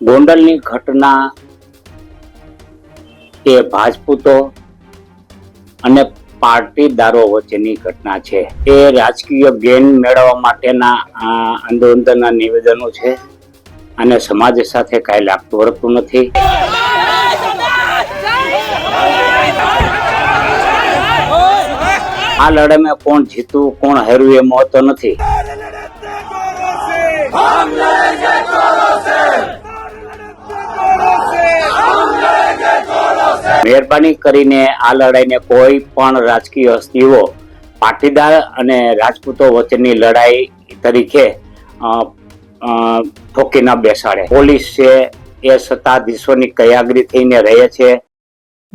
ગોંડલની ઘટના એ ભાજપૂતો અને પાટીદારો વચ્ચેની ઘટના છે. એ રાજકીય ગેઇન મેળવવા માટેના આંદોલનના નિવેદનો છે અને સમાજ સાથે કાંઈ લાગતું વળગતું નથી. આ લડાઈમાં કોણ જીતવું કોણ હારવું એ મહત્વ નથી. મહેરબાની કરીને આ લડાઈને કોઈ પણ રાજકીય હસ્તીઓ પાટીદાર અને રાજપૂતો વચ્ચેની લડાઈ તરીકે ઠોકી ન બેસાડે. પોલીસ છે એ સત્તાધીશોની કયાગરી થઈને રહે છે.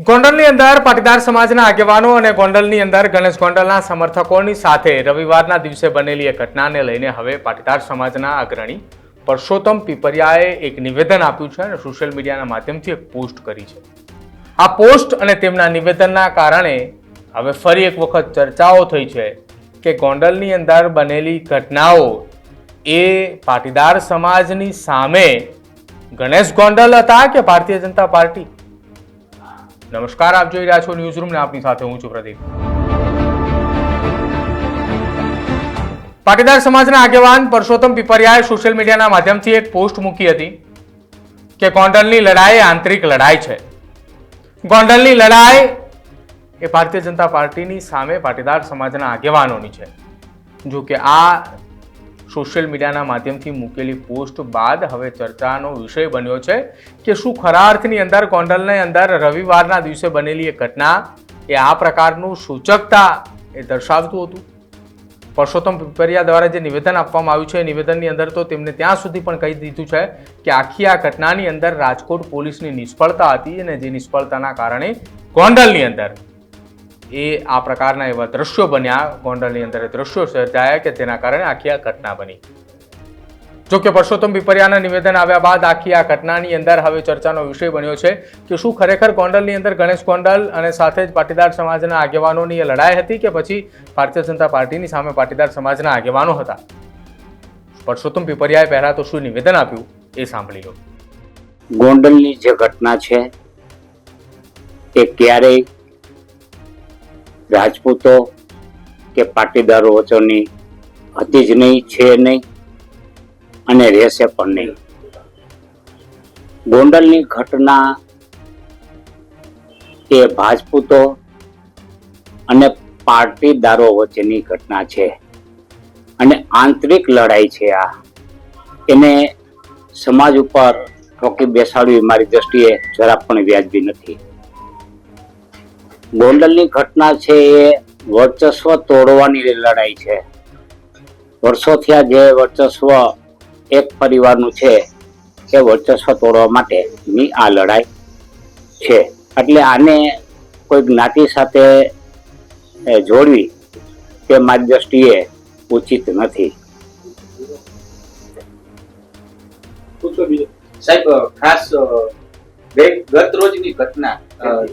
ગોંડલની અંદર પાટીદાર સમાજના આગેવાનો અને ગોંડલની અંદર ગણેશ ગોંડલના સમર્થકોની સાથે રવિવારના દિવસે બનેલી એક ઘટનાને લઈને હવે પાટીદાર સમાજના અગ્રણી પરસોત્તમ પીપરિયાએ એક નિવેદન આપ્યું છે અને સોશિયલ મીડિયાના માધ્યમથી એક પોસ્ટ કરી છે. આ પોસ્ટ અને તેમના નિવેદનના કારણે હવે ફરી એક વખત ચર્ચાઓ થઈ છે કે ગોંડલની અંદર બનેલી ઘટનાઓ એ પાટીદાર સમાજની સામે ગણેશ ગોંડલ હતા કે ભારતીય જનતા પાર્ટી. નમસ્કાર, આપ જોઈ રહ્યા છો ન્યૂઝ રૂમ ને આપની સાથે હું છું પ્રદીપ. પાટીદાર સમાજના આગેવાન પરસોત્તમ પીપરિયાએ સોશિયલ મીડિયાના માધ્યમથી એક પોસ્ટ મૂકી હતી કે ગોંડલની લડાઈ આંતરિક લડાઈ છે. ગોંડલની લડાઈ એ ભારતીય જનતા પાર્ટીની સામે પાટીદાર સમાજના આગેવાનોની છે. જો કે આ સોશિયલ મીડિયાના માધ્યમથી મૂકેલી પોસ્ટ બાદ હવે ચર્ચાનો વિષય બન્યો છે કે શું ખરા અર્થની અંદર ગોંડલની અંદર રવિવારના દિવસે બનેલી એક ઘટના એ આ પ્રકારનું સૂચકતા એ દર્શાવતું હતું. પરસોત્તમ પીપરિયા દ્વારા જે નિવેદન આપવામાં આવ્યું છે એ નિવેદનની અંદર તો તેમને ત્યાં સુધી પણ કહી દીધું છે કે આખી આ ઘટનાની અંદર રાજકોટ પોલીસની નિષ્ફળતા હતી અને જે નિષ્ફળતાના કારણે ગોંડલની અંદર એ આ પ્રકારના એવા દ્રશ્યો બન્યા, ગોંડલની અંદર દ્રશ્યો સર્જાયા કે તેના કારણે આખી આ ઘટના બની. જો કે પરસોત્તમ પીપરિયાના નિવેદન આવ્યા બાદ આખી આ ઘટનાની અંદર હવે ચર્ચાનો વિષય બન્યો છે કે શું ખરેખર ગોંડલની અંદર ગણેશ ગોંડલ અને સાથે જ પાટીદાર સમાજના આગેવાનોની એ લડાઈ હતી કે પછી ભારતીય જનતા પાર્ટીની સામે પાટીદાર સમાજના આગેવાનો હતા. પરસોત્તમ પીપરિયાએ પહેલા તો શું નિવેદન આપ્યું એ સાંભળી લો. ગોંડલની જે ઘટના છે એ ક્યારેય રાજપૂતો કે પાટીદારો વચ્ચેની હતી જ નહીં, છે નહીં અને રહેશે પણ નહીં. ગોંડલની ઘટના એ ભાજપૂતો અને પાટીદારો વચ્ચેની ઘટના છે અને આંતરિક લડાઈ છે. આ એને સમાજ ઉપર ઠોકી બેસાડવી મારી દ્રષ્ટિએ જરા પણ વ્યાજબી નથી. ગોંડલની ઘટના છે એ વર્ચસ્વ તોડવાની લડાઈ છે. વર્ષોથી આ જે વર્ચસ્વ એક પરિવારનું છે એ વર્ચસ્વ તોડવા માટેની આ લડાઈ છે. એટલે આને કોઈ જ્ઞાતિ સાથે જોડવી તે મારી દ્રષ્ટિએ ઉચિત નથી. સાહેબ, ખાસ ગત રોજની ઘટના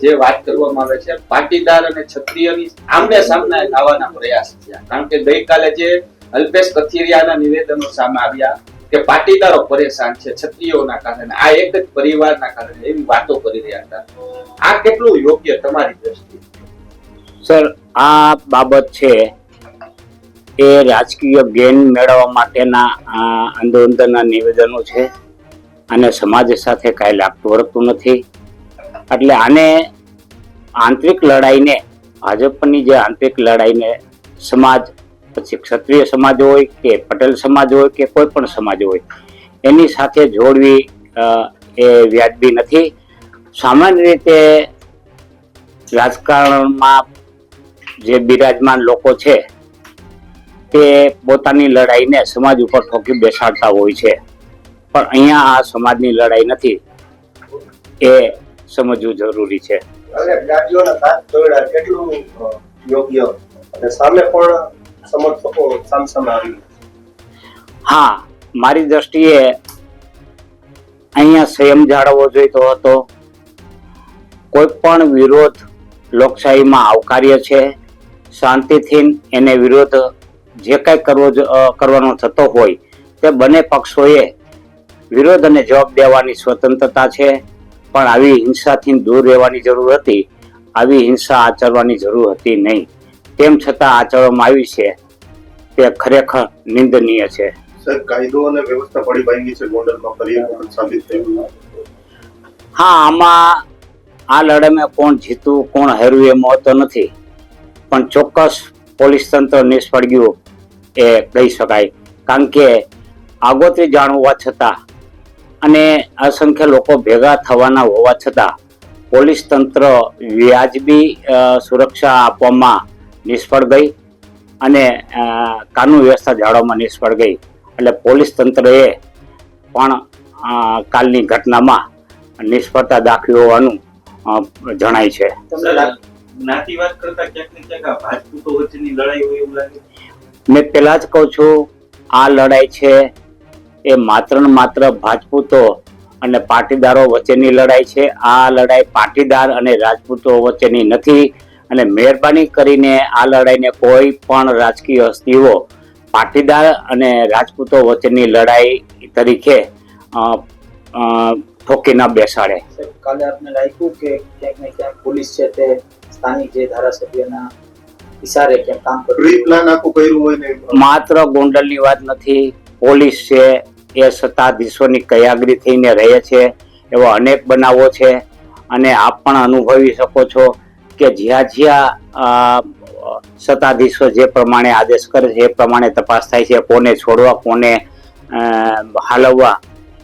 જે વાત કરવામાં આવે છે, પાટીદાર અને ક્ષત્રિયની આમને સામને લાવવાના પ્રયાસ થયા. કારણ કે ગઈકાલે જે અલ્પેશ કથિરિયાના નિવેદનો સામે આવ્યા કે પાટીદારો પરેશાન છે ક્ષત્રિયોના કારણે, આ એક જ પરિવારના કારણે, એવી વાતો કરી રહ્યા હતા. આ કેટલું યોગ્ય તમારી દ્રષ્ટિએ? સર, આ બાબત છે એ રાજકીય ગેઇન મેળવવા માટેના આંદોલનના નિવેદનો છે અને સમાજ સાથે કાંઈ લાગતું વળગતું નથી. એટલે આને આંતરિક લડાઈને, ભાજપની જે આંતરિક લડાઈને સમાજ, પછી ક્ષત્રિય સમાજ હોય કે પટેલ સમાજ હોય કે કોઈ પણ સમાજ હોય, એની સાથે જોડવી એ વ્યાજબી નથી. સામાન્ય રીતે રાજકારણમાં જે બિરાજમાન લોકો છે તે પોતાની લડાઈને સમાજ ઉપર ઠોકી બેસાડતા હોય છે, પણ અહીંયા આ સમાજની લડાઈ નથી, એ સમજવું જરૂરી છે. હા, મારી દ્રષ્ટિએ અહીંયા સંયમ જાળવવો જોઈતો હતો. કોઈ પણ વિરોધ લોકશાહીમાં આવકાર્ય છે. શાંતિથી એને વિરોધ જે કાંઈ કરવાનો થતો હોય તે બંને પક્ષોએ વિરોધ અને જવાબ દેવાની સ્વતંત્રતા છે, પણ આવી હિંસાથી દૂર રહેવાની જરૂર હતી. આવી હિંસા આચરવાની જરૂર હતી નહીં. તેમ છતાં આચરવામાં આવી છે તે ખરેખર નિંદનીય છે. સાહેબ, કાયદો અને વ્યવસ્થા પડી ભાંગી છે ગોંડલમાં ફરી એક વખત સાબિત થયું. હા, આમાં આ લડાઈમાં કોણ જીતું કોણ હાર્યું એ મહત્વ નથી, પણ ચોક્કસ પોલીસ તંત્ર નિષ્ફળ ગયું એ કહી શકાય. કારણ કે આગોતરી જાણ હોવા છતાં અને અસંખ્ય લોકો ભેગા થવાના હોવા છતાં પોલીસ તંત્ર વ્યાજબી સુરક્ષા આપવામાં નિષ્ફળ ગઈ અને કાનૂન વ્યવસ્થા જાળવવામાં નિષ્ફળ ગઈ. એટલે પોલીસ તંત્રએ પણ કાલની ઘટનામાં નિષ્ફળતા દાખવી હોવાનું જણાય છે. જ્ઞાતિવાદ કરતા ક્યાંક ને ક્યાંક આ ભાજપૂતો વચ્ચેની લડાઈ હોય એવું લાગે. મેં પહેલા જ કહું છું, આ લડાઈ છે એ માત્ર ને માત્ર ભાજપૂતો અને પાટીદારો વચ્ચેની લડાઈ છે. આ લડાઈ પાટીદાર અને રાજપૂતો વચ્ચેની નથી. અને મહેરબાની કરીને આ લડાઈને કોઈ પણ રાજકીય હસ્તીઓ પાટીદાર અને રાજપૂતો વચ્ચેની લડાઈ તરીકે ઠોકી ન બેસાડે. કાલે આપને લાગ્યું કે ક્યાંક ને ક્યાંક પોલીસ છે તે સ્થાનિક જે ધારાસભ્યના ઇશારે ક્યાંક કામ કરી પ્રી પ્લાન આખું કર્યું હોય ને માત્ર ગોંડલની વાત નથી. પોલીસ છે એ સત્તાધીશોની કયાગરી થઈને રહે છે એવા અનેક બનાવો છે. અને આપ પણ અનુભવી શકો છો કે જ્યાં જ્યાં સત્તાધીશો જે પ્રમાણે આદેશ કરે છે એ પ્રમાણે તપાસ થાય છે. કોને છોડવા કોને હાલવવા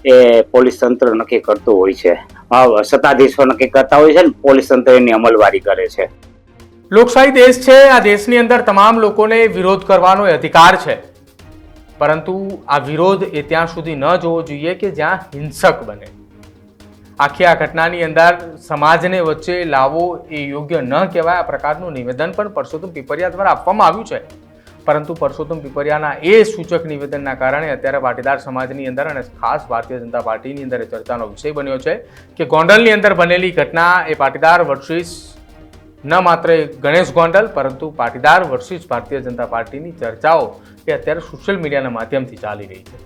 એ પોલીસ તંત્ર નક્કી કરતું હોય છે. સત્તાધીશો નક્કી કરતા હોય છે ને પોલીસ તંત્ર એની અમલવારી કરે છે. લોકશાહી દેશ છે. આ દેશની અંદર તમામ લોકોને વિરોધ કરવાનો અધિકાર છે, પરંતુ આ વિરોધ એ ત્યાં સુધી ન જોવો જોઈએ કે જ્યાં હિંસક બને. આખી આ ઘટનાની અંદર સમાજને વચ્ચે લાવવો એ યોગ્ય ન કહેવાય. આ પ્રકારનું નિવેદન પણ પરસોત્તમ પીપરિયા દ્વારા આપવામાં આવ્યું છે, પરંતુ પરસોત્તમ પીપરિયાના એ સૂચક નિવેદનના કારણે અત્યારે પાટીદાર સમાજની અંદર અને ખાસ ભારતીય જનતા પાર્ટીની અંદર ચર્ચાનો વિષય બન્યો છે કે ગોંડલની અંદર બનેલી ઘટના એ પાટીદાર વર્સિસ ન માત્ર ગણેશ ગોંડલ પરંતુ પાટીદાર વર્સિસ ભારતીય જનતા પાર્ટીની ચર્ચાઓ એ અત્યારે સોશિયલ મીડિયાના માધ્યમથી ચાલી રહી છે.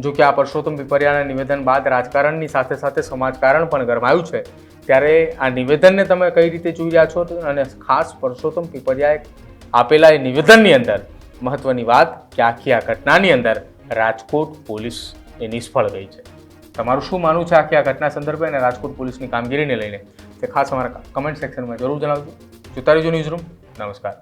જો કે આ પરસોત્તમ પીપરિયાના નિવેદન બાદ રાજકારણની સાથે સાથે સમાજકારણ પણ ગરમાયું છે. ત્યારે આ નિવેદનને તમે કઈ રીતે જોઈ રહ્યા છો? અને ખાસ પરસોત્તમ પીપરિયાએ આપેલા એ નિવેદનની અંદર મહત્વની વાત કે આખી આ ઘટનાની અંદર રાજકોટ પોલીસ એ નિષ્ફળ ગઈ છે. તમારું શું માનવું છે આખી આ ઘટના સંદર્ભે અને રાજકોટ પોલીસની કામગીરીને લઈને તે ખાસ અમારા કમેન્ટ સેક્શનમાં જરૂર જણાવજો. જોતા રહેજો ન્યૂઝરૂમ. નમસ્કાર.